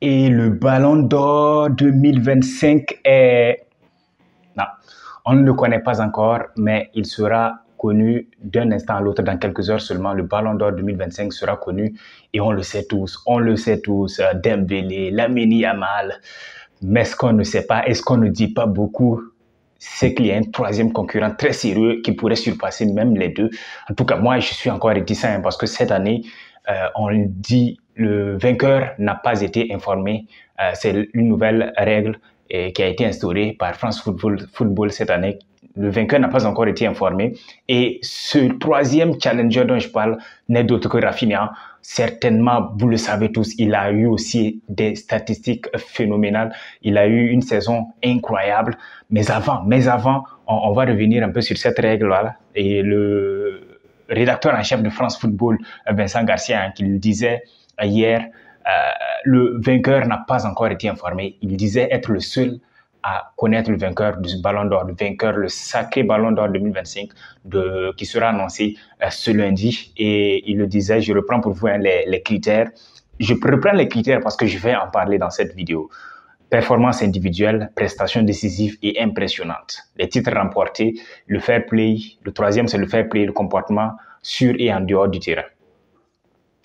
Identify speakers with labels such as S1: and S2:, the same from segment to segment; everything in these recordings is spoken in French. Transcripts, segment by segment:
S1: Et le Ballon d'Or 2025 est... Non, on ne le connaît pas encore, mais il sera connu d'un instant à l'autre, dans quelques heures seulement. Le Ballon d'Or 2025 sera connu et on le sait tous, Dembélé, Lamine Yamal. Mais ce qu'on ne sait pas et ce qu'on ne dit pas beaucoup, c'est qu'il y a un troisième concurrent très sérieux qui pourrait surpasser même les deux. En tout cas, moi, je suis encore réticent parce que cette année, on dit le vainqueur n'a pas été informé. C'est une nouvelle règle qui a été instaurée par France Football cette année. Le vainqueur n'a pas encore été informé. Et ce troisième challenger dont je parle n'est d'autre que Rafinha. Certainement, vous le savez tous, il a eu aussi des statistiques phénoménales. Il a eu une saison incroyable. Mais avant, on va revenir un peu sur cette règle-là. Et le rédacteur en chef de France Football, Vincent Garcia, qui le disait hier, le vainqueur n'a pas encore été informé. Il disait être le seul à connaître le vainqueur du Ballon d'Or, le sacré Ballon d'Or 2025 qui sera annoncé ce lundi. Et il le disait, je reprends pour vous les critères. Je reprends les critères parce que je vais en parler dans cette vidéo. Performance individuelle, prestations décisives et impressionnantes. Les titres remportés, le fair play. Le troisième, c'est le fair play, le comportement sur et en dehors du terrain.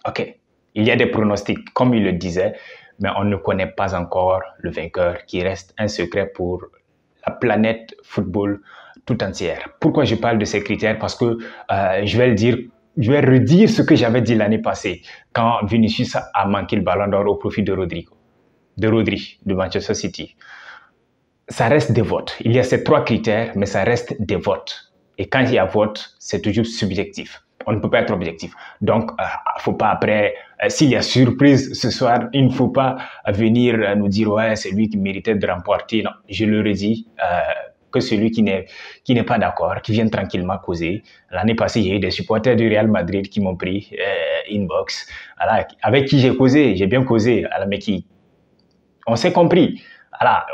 S1: OK. Il y a des pronostics, comme il le disait, mais on ne connaît pas encore le vainqueur, qui reste un secret pour la planète football tout entière. Pourquoi je parle de ces critères? Parce que je vais redire ce que j'avais dit l'année passée, quand Vinicius a manqué le Ballon d'Or au profit de Rodri de Manchester City. Ça reste des votes. Il y a ces trois critères, mais ça reste des votes. Et quand il y a vote, c'est toujours subjectif. On ne peut pas être objectif. Donc, faut pas après, s'il y a surprise ce soir, il ne faut pas venir nous dire, ouais, c'est lui qui méritait de remporter. Non, je le redis, que celui qui n'est pas d'accord, qui vient tranquillement causer. L'année passée, j'ai eu des supporters du Real Madrid qui m'ont pris inbox, voilà, avec qui j'ai causé, j'ai bien causé, mais on s'est compris. Voilà,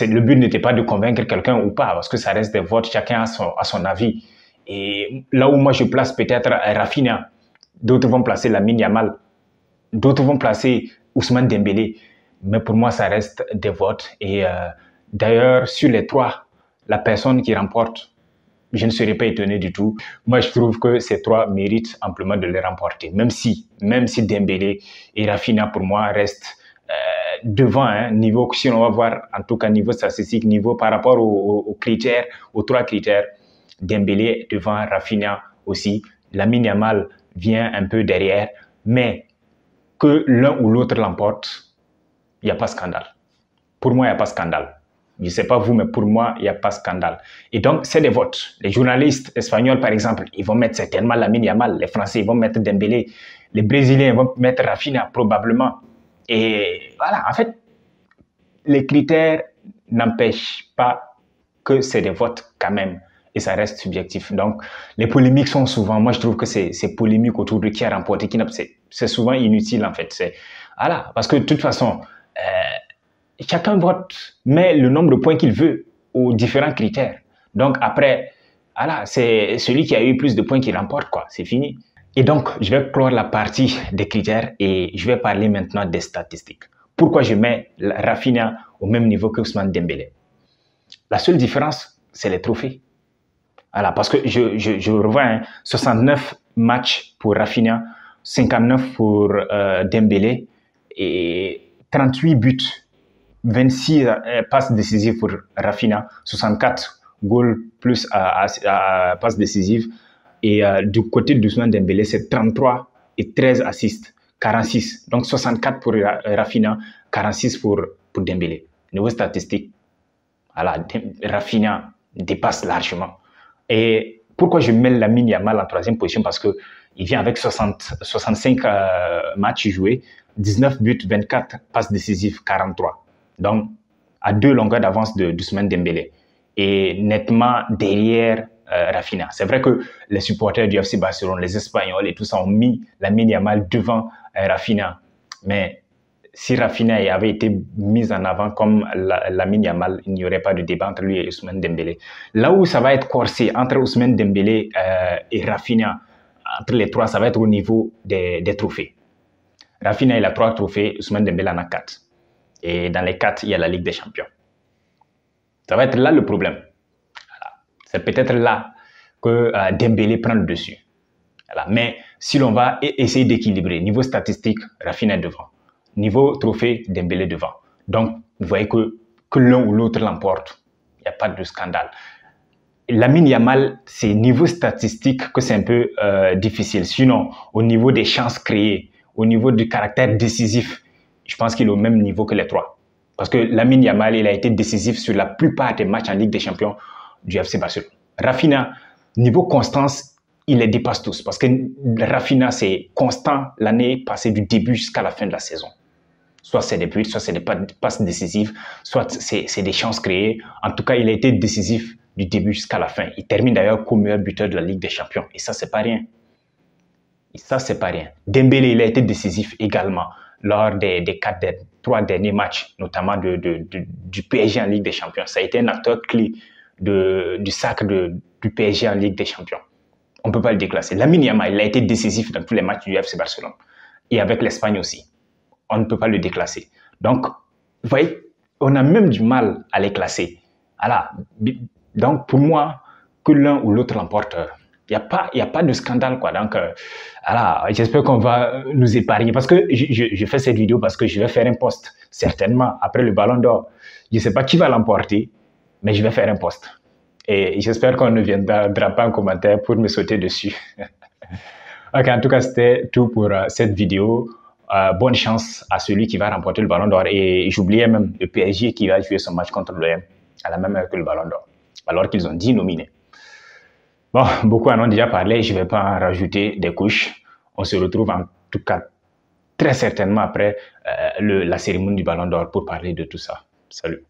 S1: le but n'était pas de convaincre quelqu'un ou pas, parce que ça reste des votes, chacun a son avis. Et là où moi je place peut-être Rafinha, d'autres vont placer Lamine Yamal, d'autres vont placer Ousmane Dembélé. Mais pour moi, ça reste des votes. Et d'ailleurs, sur les trois, la personne qui remporte, je ne serais pas étonné du tout. Moi, je trouve que ces trois méritent amplement de les remporter. Même si Dembélé et Rafinha, pour moi, restent devant, niveau, si on va voir, en tout cas, niveau statistique, niveau par rapport aux critères, aux trois critères, Dembélé devant, Rafinha aussi. Lamine Yamal vient un peu derrière, mais que l'un ou l'autre l'emporte, il n'y a pas scandale. Pour moi, il n'y a pas scandale. Je ne sais pas vous, mais pour moi, il n'y a pas scandale. Et donc, c'est des votes. Les journalistes espagnols, par exemple, ils vont mettre certainement Lamine Yamal. Les Français, ils vont mettre Dembélé. Les Brésiliens vont mettre Rafinha, probablement. Et voilà, en fait, les critères n'empêchent pas que c'est des votes quand même. Et ça reste subjectif. Donc, les polémiques sont souvent, moi je trouve que ces polémiques autour de qui a remporté, c'est souvent inutile en fait. Voilà, parce que de toute façon, chacun vote, met le nombre de points qu'il veut aux différents critères. Donc après, voilà, c'est celui qui a eu plus de points qui remporte, quoi. C'est fini. Et donc, je vais clore la partie des critères et je vais parler maintenant des statistiques. Pourquoi je mets Rafinha au même niveau que Ousmane Dembélé? La seule différence, c'est les trophées. Voilà, parce que je revois 69 matchs pour Rafinha, 59 pour Dembélé et 38 buts, 26 passes décisives pour Rafinha, 64 goals plus passes décisives. Et du côté d'Ousmane Dembélé, c'est 33 et 13 assists, 46. Donc 64 pour Rafinha, 46 pour Dembélé. Niveau statistique, voilà, Rafinha dépasse largement. Et pourquoi je mets Lamine Yamal en troisième position? Parce qu'il vient avec 65 matchs joués, 19 buts, 24 passes décisives, 43. Donc, à 2 longueurs d'avance d'Ousmane Dembélé. Et nettement derrière Rafinha. C'est vrai que les supporters du FC Barcelone, les Espagnols et tout ça ont mis Lamine Yamal devant Rafinha. Mais si Rafinha avait été mis en avant comme Lamine Yamal, il n'y aurait pas de débat entre lui et Ousmane Dembélé. Là où ça va être corsé entre Ousmane Dembélé et Rafinha, entre les trois, ça va être au niveau des trophées. Rafinha, il a 3 trophées, Ousmane Dembélé en a 4. Et dans les 4, il y a la Ligue des Champions. Ça va être là le problème. Voilà. C'est peut-être là que Dembélé prend le dessus. Voilà. Mais si l'on va essayer d'équilibrer, niveau statistique, Rafinha est devant. Niveau trophée, Dembélé devant. Donc, vous voyez que l'un ou l'autre l'emporte. Il n'y a pas de scandale. Lamine Yamal, c'est niveau statistique que c'est un peu difficile. Sinon, au niveau des chances créées, au niveau du caractère décisif, je pense qu'il est au même niveau que les trois. Parce que Lamine Yamal, il a été décisif sur la plupart des matchs en Ligue des Champions du FC Barcelone. Rafinha, niveau constance, il les dépasse tous. Parce que Rafinha, c'est constant l'année passée du début jusqu'à la fin de la saison. Soit c'est des buts, soit c'est des passes décisives, soit c'est des chances créées. En tout cas, il a été décisif du début jusqu'à la fin. Il termine d'ailleurs comme meilleur buteur de la Ligue des Champions. Et ça, c'est pas rien. Et ça, c'est pas rien. Dembélé, il a été décisif également lors des 3 derniers matchs, notamment du PSG en Ligue des Champions. Ça a été un acteur clé du sacre du PSG en Ligue des Champions. On ne peut pas le déclasser. Lamine Yamal, il a été décisif dans tous les matchs du FC Barcelone. Et avec l'Espagne aussi. On ne peut pas le déclasser. Donc, vous voyez, on a même du mal à les classer. Voilà. Donc, pour moi, que l'un ou l'autre l'emporte, il n'y a pas de scandale, quoi. Donc, voilà, j'espère qu'on va nous épargner. Parce que je fais cette vidéo parce que je vais faire un post, certainement, après le Ballon d'Or. Je ne sais pas qui va l'emporter, mais je vais faire un post. Et j'espère qu'on ne viendra pas en commentaire pour me sauter dessus. Ok, en tout cas, c'était tout pour cette vidéo. Bonne chance à celui qui va remporter le Ballon d'Or. Et j'oubliais même le PSG qui va jouer son match contre l'OM à la même heure que le Ballon d'Or, alors qu'ils ont 10 nominés. Bon, beaucoup en ont déjà parlé, je ne vais pas en rajouter des couches. On se retrouve en tout cas très certainement après la cérémonie du Ballon d'Or pour parler de tout ça. Salut.